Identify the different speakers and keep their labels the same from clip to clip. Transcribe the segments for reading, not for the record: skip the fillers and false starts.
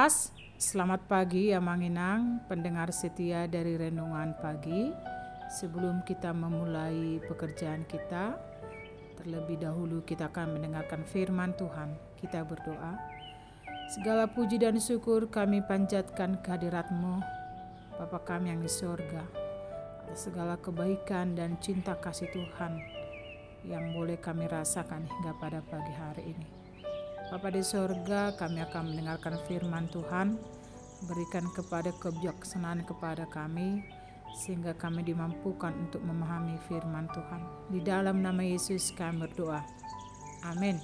Speaker 1: Saudara, selamat pagi ya Manginang, pendengar setia dari Renungan Pagi. Sebelum kita memulai pekerjaan kita, terlebih dahulu kita akan mendengarkan firman Tuhan. Kita berdoa. Segala puji dan syukur kami panjatkan kehadirat-Mu, Bapa kami yang di sorga, atas segala kebaikan dan cinta kasih Tuhan yang boleh kami rasakan hingga pada pagi hari ini. Bapa di sorga, kami akan mendengarkan firman Tuhan. Berikan kepada kebijaksanaan kepada kami, sehingga kami dimampukan untuk memahami firman Tuhan. Di dalam nama Yesus kami berdoa. Amin.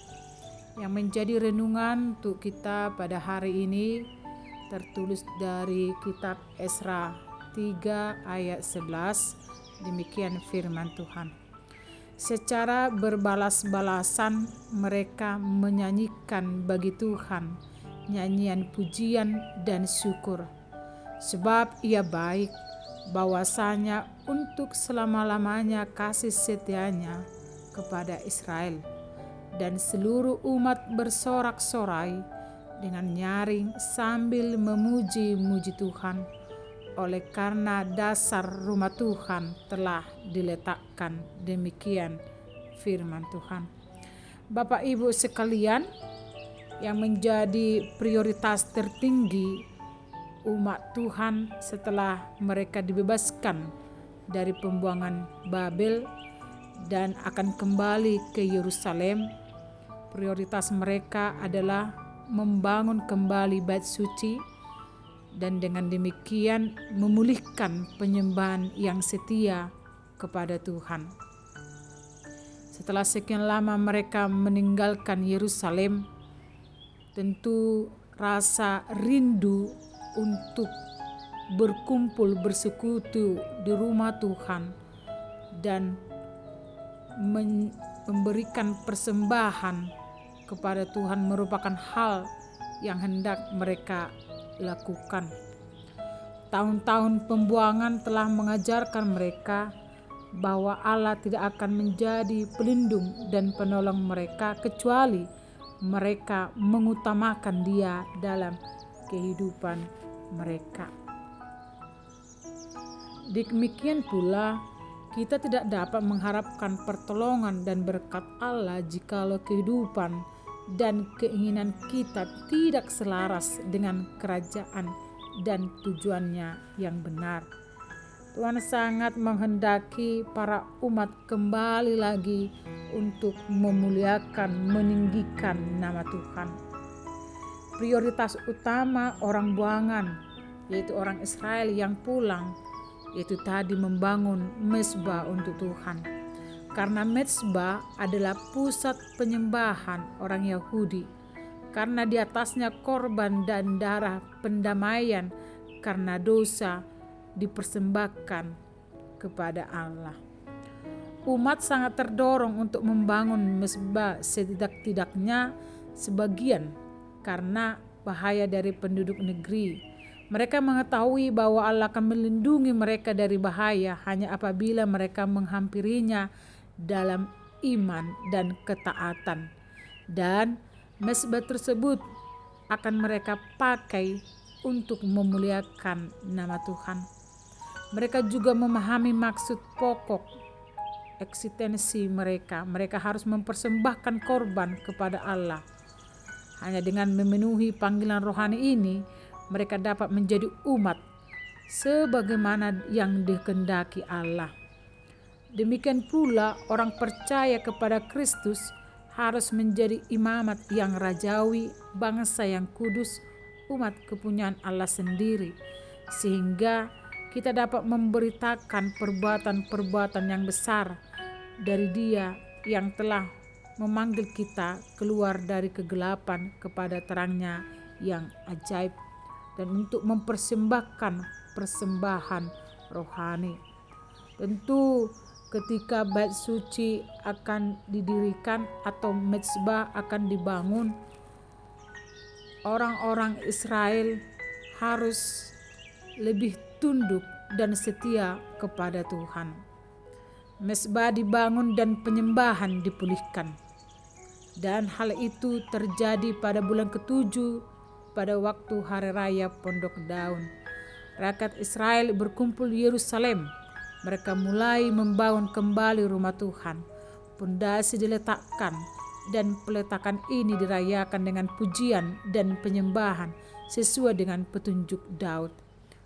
Speaker 1: Yang menjadi renungan untuk kita pada hari ini tertulis dari kitab Esra 3 ayat 11. Demikian firman Tuhan. Secara berbalas-balasan mereka menyanyikan bagi Tuhan nyanyian pujian dan syukur, sebab Ia baik, bahwasanya untuk selama-lamanya kasih setianya kepada Israel. Dan seluruh umat bersorak-sorai dengan nyaring sambil memuji-muji Tuhan, oleh karena dasar rumah Tuhan telah diletakkan. Demikian firman Tuhan. Bapak Ibu sekalian, yang menjadi prioritas tertinggi umat Tuhan setelah mereka dibebaskan dari pembuangan Babel dan akan kembali ke Yerusalem, prioritas mereka adalah membangun kembali bait suci, dan dengan demikian memulihkan penyembahan yang setia kepada Tuhan. Setelah sekian lama mereka meninggalkan Yerusalem, tentu rasa rindu untuk berkumpul bersekutu di rumah Tuhan dan memberikan persembahan kepada Tuhan merupakan hal yang hendak mereka lakukan. Tahun-tahun pembuangan telah mengajarkan mereka bahwa Allah tidak akan menjadi pelindung dan penolong mereka kecuali mereka mengutamakan Dia dalam kehidupan mereka. Demikian pula kita tidak dapat mengharapkan pertolongan dan berkat Allah jikalau kehidupan dan keinginan kita tidak selaras dengan kerajaan dan tujuannya yang benar. Tuhan sangat menghendaki para umat kembali lagi untuk memuliakan, meninggikan nama Tuhan. Prioritas utama orang buangan, yaitu orang Israel yang pulang, yaitu tadi membangun mezbah untuk Tuhan. Karena mezbah adalah pusat penyembahan orang Yahudi, karena di atasnya korban dan darah pendamaian karena dosa dipersembahkan kepada Allah. Umat sangat terdorong untuk membangun mezbah, setidak-tidaknya sebagian karena bahaya dari penduduk negeri. Mereka mengetahui bahwa Allah akan melindungi mereka dari bahaya hanya apabila mereka menghampirinya dalam iman dan ketaatan. Dan mezbah tersebut akan mereka pakai untuk memuliakan nama Tuhan. Mereka juga memahami maksud pokok eksistensi mereka. Mereka harus mempersembahkan korban kepada Allah. Hanya dengan memenuhi panggilan rohani ini, mereka dapat menjadi umat sebagaimana yang dikehendaki Allah. Demikian pula orang percaya kepada Kristus harus menjadi imamat yang rajawi, bangsa yang kudus, umat kepunyaan Allah sendiri, sehingga kita dapat memberitakan perbuatan-perbuatan yang besar dari Dia yang telah memanggil kita keluar dari kegelapan kepada terangnya yang ajaib, dan untuk mempersembahkan persembahan rohani. Tentu ketika bait suci akan didirikan atau mezbah akan dibangun, orang-orang Israel harus lebih tunduk dan setia kepada Tuhan. Mezbah dibangun dan penyembahan dipulihkan. Dan hal itu terjadi pada bulan ke-7 pada waktu hari raya Pondok Daun. Rakyat Israel berkumpul di Yerusalem. Mereka mulai membangun kembali rumah Tuhan. Pondasi diletakkan dan peletakan ini dirayakan dengan pujian dan penyembahan sesuai dengan petunjuk Daud.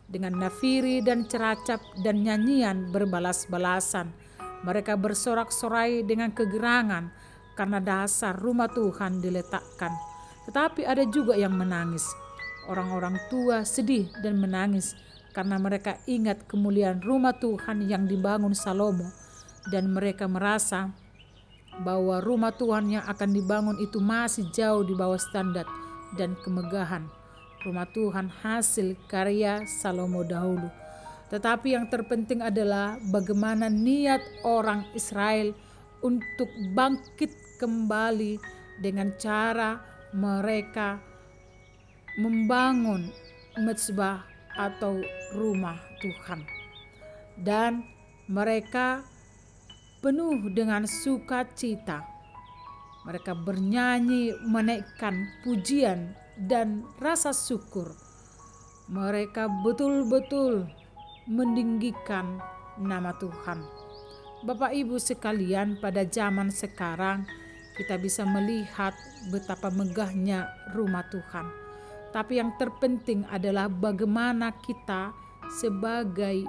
Speaker 1: Dengan nafiri dan ceracap dan nyanyian berbalas-balasan, mereka bersorak-sorai dengan kegerangan karena dasar rumah Tuhan diletakkan. Tetapi ada juga yang menangis. Orang-orang tua sedih dan menangis karena mereka ingat kemuliaan rumah Tuhan yang dibangun Salomo, dan mereka merasa bahwa rumah Tuhan yang akan dibangun itu masih jauh di bawah standar dan kemegahan rumah Tuhan hasil karya Salomo dahulu. Tetapi yang terpenting adalah bagaimana niat orang Israel untuk bangkit kembali dengan cara mereka membangun mezbah atau rumah Tuhan. Dan mereka penuh dengan sukacita. Mereka bernyanyi, menaikkan pujian dan rasa syukur. Mereka betul-betul meninggikan nama Tuhan. Bapak Ibu sekalian, pada zaman sekarang kita bisa melihat betapa megahnya rumah Tuhan. Tapi yang terpenting adalah bagaimana kita sebagai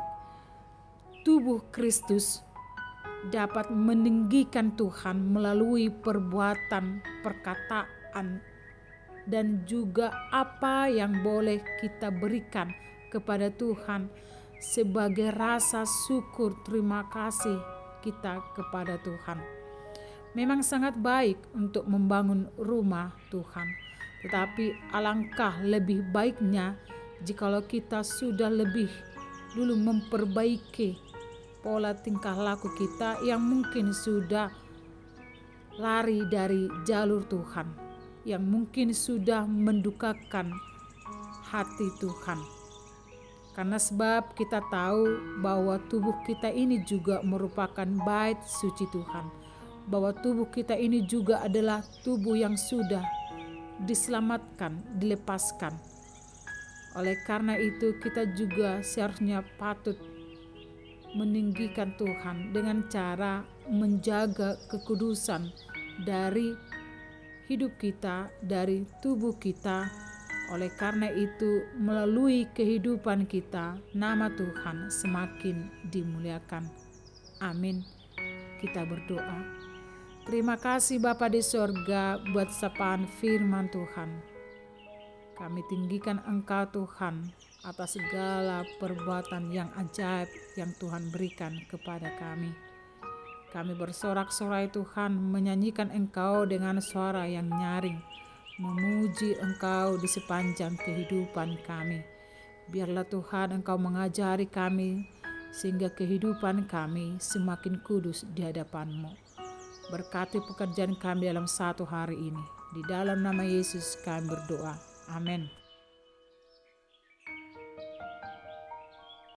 Speaker 1: tubuh Kristus dapat meninggikan Tuhan melalui perbuatan, perkataan, dan juga apa yang boleh kita berikan kepada Tuhan sebagai rasa syukur terima kasih kita kepada Tuhan. Memang sangat baik untuk membangun rumah Tuhan, tetapi alangkah lebih baiknya jikalau kita sudah lebih dulu memperbaiki pola tingkah laku kita yang mungkin sudah lari dari jalur Tuhan, yang mungkin sudah mendukakan hati Tuhan. Karena sebab kita tahu bahwa tubuh kita ini juga merupakan bait suci Tuhan, bahwa tubuh kita ini juga adalah tubuh yang sudah diselamatkan, dilepaskan. Oleh karena itu kita juga seharusnya patut meninggikan Tuhan dengan cara menjaga kekudusan dari hidup kita, dari tubuh kita. Oleh karena itu, melalui kehidupan kita, nama Tuhan semakin dimuliakan. Amin. Kita berdoa. Terima kasih Bapa di sorga buat sapaan firman Tuhan. Kami tinggikan Engkau Tuhan atas segala perbuatan yang ajaib yang Tuhan berikan kepada kami. Kami bersorak-sorai Tuhan, menyanyikan Engkau dengan suara yang nyaring, memuji Engkau di sepanjang kehidupan kami. Biarlah Tuhan Engkau mengajari kami sehingga kehidupan kami semakin kudus di hadapan-Mu. Berkati pekerjaan kami dalam satu hari ini. Di dalam nama Yesus kami berdoa. Amin.